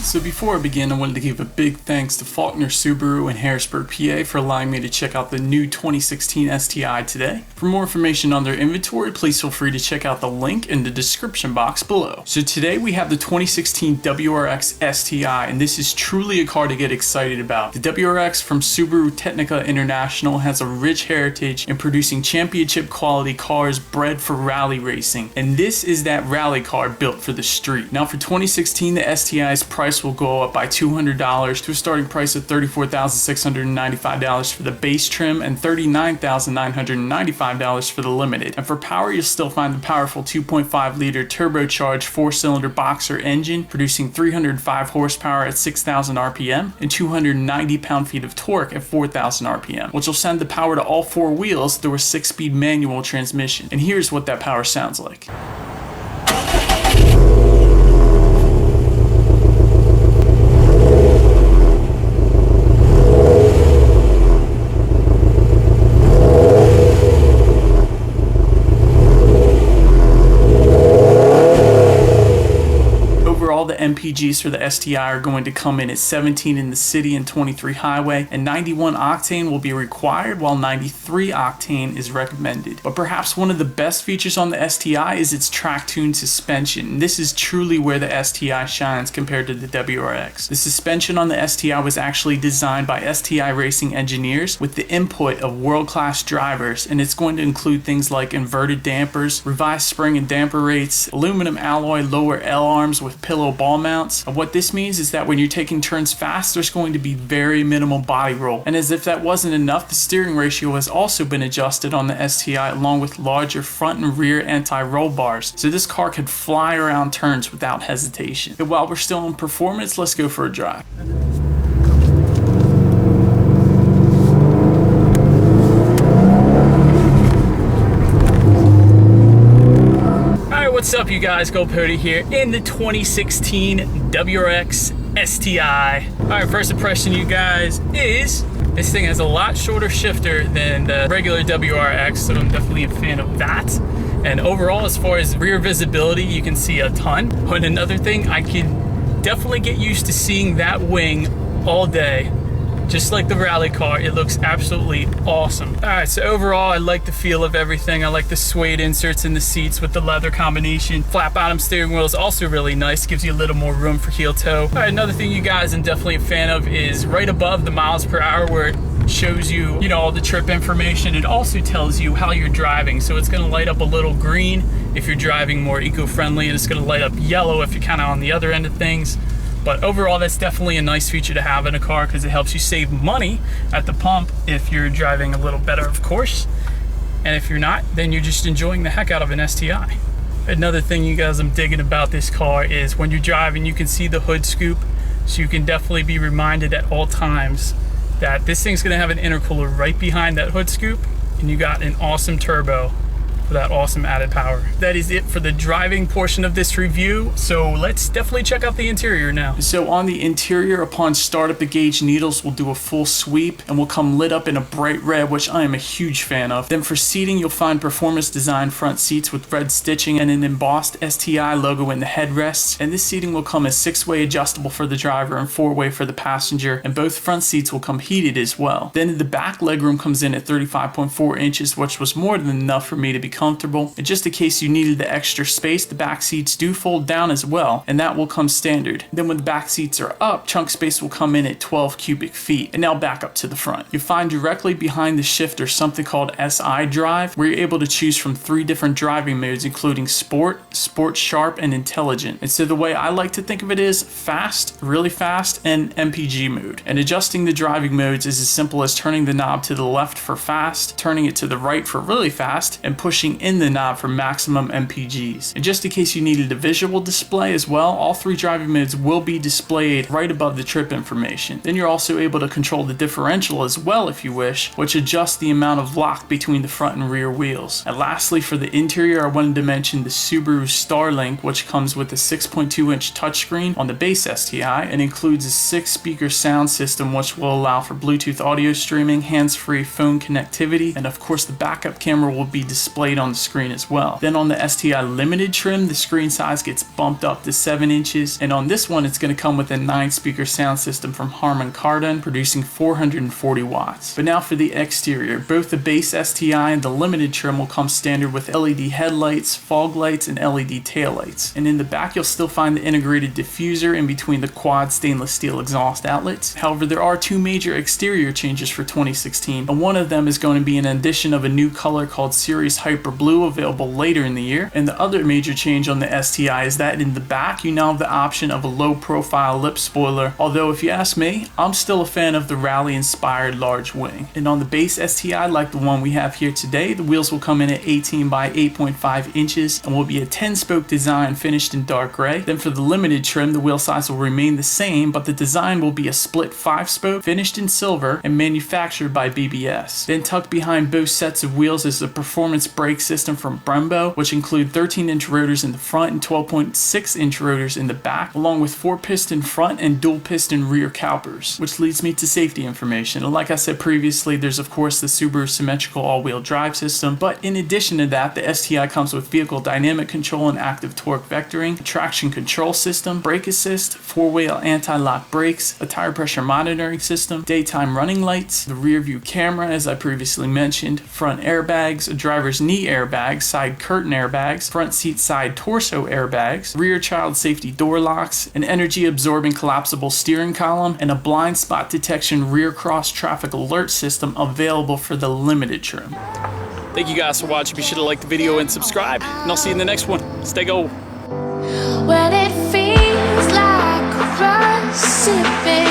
So before I begin, I wanted to give a big thanks to Faulkner Subaru in Harrisburg, PA for allowing me to check out the new 2016 STI today. For more information on their inventory, please feel free to check out the link in the description box below. So today we have the 2016 WRX STI, and this is truly a car to get excited about. The WRX from Subaru Technica International has a rich heritage in producing championship quality cars bred for rally racing, and this is that rally car built for the street. Now for 2016, the STI's price will go up by $200 to a starting price of $34,695 for the base trim and $39,995 for the limited. And for power, you'll still find the powerful 2.5 liter turbocharged 4-cylinder boxer engine producing 305 horsepower at 6,000 RPM and 290 pound-feet of torque at 4,000 RPM, which will send the power to all four wheels through a 6-speed manual transmission. And here's what that power sounds like. The MPGs for the STI are going to come in at 17 in the city and 23 highway, and 91 octane will be required while 93 octane is recommended. But perhaps one of the best features on the STI is its track-tuned suspension. This is truly where the STI shines compared to the WRX. The suspension on the STI was actually designed by STI racing engineers with the input of world-class drivers, and it's going to include things like inverted dampers, revised spring and damper rates, aluminum alloy lower L-arms with pillow ball mounts. And what this means is that when you're taking turns fast, there's going to be very minimal body roll. And as if that wasn't enough, the steering ratio has also been adjusted on the STI along with larger front and rear anti-roll bars. So this car could fly around turns without hesitation. And while we're still on performance, let's go for a drive. What's up, you guys? Gold Pody here in the 2016 WRX STI. Alright, first impression, you guys, is this thing has a lot shorter shifter than the regular WRX, so I'm definitely a fan of that. And overall, as far as rear visibility, you can see a ton. But another thing, I can definitely get used to seeing that wing all day. Just like the rally car, it looks absolutely awesome. All right, so overall, I like the feel of everything. I like the suede inserts in the seats with the leather combination. Flat bottom steering wheel is also really nice, gives you a little more room for heel toe. All right, another thing you guys I'm definitely a fan of is right above the miles per hour where it shows you, all the trip information. It also tells you how you're driving. So it's gonna light up a little green if you're driving more eco-friendly, and it's gonna light up yellow if you're kind of on the other end of things. But overall, that's definitely a nice feature to have in a car because it helps you save money at the pump if you're driving a little better, of course. And if you're not, then you're just enjoying the heck out of an STI. Another thing, you guys, I'm digging about this car is when you're driving, you can see the hood scoop. So you can definitely be reminded at all times that this thing's going to have an intercooler right behind that hood scoop. And you got an awesome turbo for that awesome added power. That is it for the driving portion of this review, so let's definitely check out the interior now. So on the interior, upon startup, the gauge needles will do a full sweep and will come lit up in a bright red, which I am a huge fan of. Then for seating, you'll find performance design front seats with red stitching and an embossed STI logo in the headrests, and this seating will come as 6-way adjustable for the driver and 4-way for the passenger, and both front seats will come heated as well. Then the back legroom comes in at 35.4 inches, which was more than enough for me to be comfortable. And just in case you needed the extra space, the back seats do fold down as well, and that will come standard. Then when the back seats are up, trunk space will come in at 12 cubic feet. And now back up to the front. You find directly behind the shifter something called SI Drive, where you're able to choose from 3 different driving modes, including Sport, Sport Sharp, and Intelligent. And so the way I like to think of it is fast, really fast, and MPG mode. And adjusting the driving modes is as simple as turning the knob to the left for fast, turning it to the right for really fast, and pushing in the knob for maximum MPGs. And just in case you needed a visual display as well, all 3 driving modes will be displayed right above the trip information. Then you're also able to control the differential as well if you wish, which adjusts the amount of lock between the front and rear wheels. And lastly, for the interior, I wanted to mention the Subaru Starlink, which comes with a 6.2-inch touchscreen on the base STI and includes a 6-speaker sound system, which will allow for Bluetooth audio streaming, hands-free phone connectivity, and of course the backup camera will be displayed on the screen as well. Then on the STI Limited trim, the screen size gets bumped up to 7 inches, and on this one it's going to come with a 9-speaker sound system from Harman Kardon, producing 440 watts. But now for the exterior, both the base STI and the Limited trim will come standard with LED headlights, fog lights, and LED taillights. And in the back you'll still find the integrated diffuser in between the quad stainless steel exhaust outlets. However, there are two major exterior changes for 2016, and one of them is going to be an addition of a new color called Series Hyper Blue, available later in the year. And the other major change on the STI is that in the back you now have the option of a low profile lip spoiler, although if you ask me, I'm still a fan of the rally inspired large wing. And on the base STI, like the one we have here today, the wheels will come in at 18 by 8.5 inches and will be a 10-spoke design finished in dark gray. Then for the Limited trim, the wheel size will remain the same, but the design will be a split 5-spoke finished in silver and manufactured by BBS. Then tucked behind both sets of wheels is the performance brake system from Brembo, which include 13-inch rotors in the front and 12.6-inch rotors in the back, along with 4-piston front and dual-piston rear calipers, which leads me to safety information. And like I said previously, there's of course the Subaru symmetrical all-wheel drive system, but in addition to that, the STI comes with vehicle dynamic control and active torque vectoring, a traction control system, brake assist, 4-wheel anti-lock brakes, a tire pressure monitoring system, daytime running lights, the rear view camera as I previously mentioned, front airbags, a driver's knee airbag, side curtain airbags, front seat side torso airbags, rear child safety door locks, an energy absorbing collapsible steering column, and a blind spot detection rear cross traffic alert system available for the Limited trim. Thank you guys for watching. Be sure to like the video and subscribe, and I'll see you in the next one. Stay gold. When it feels like a rush sipping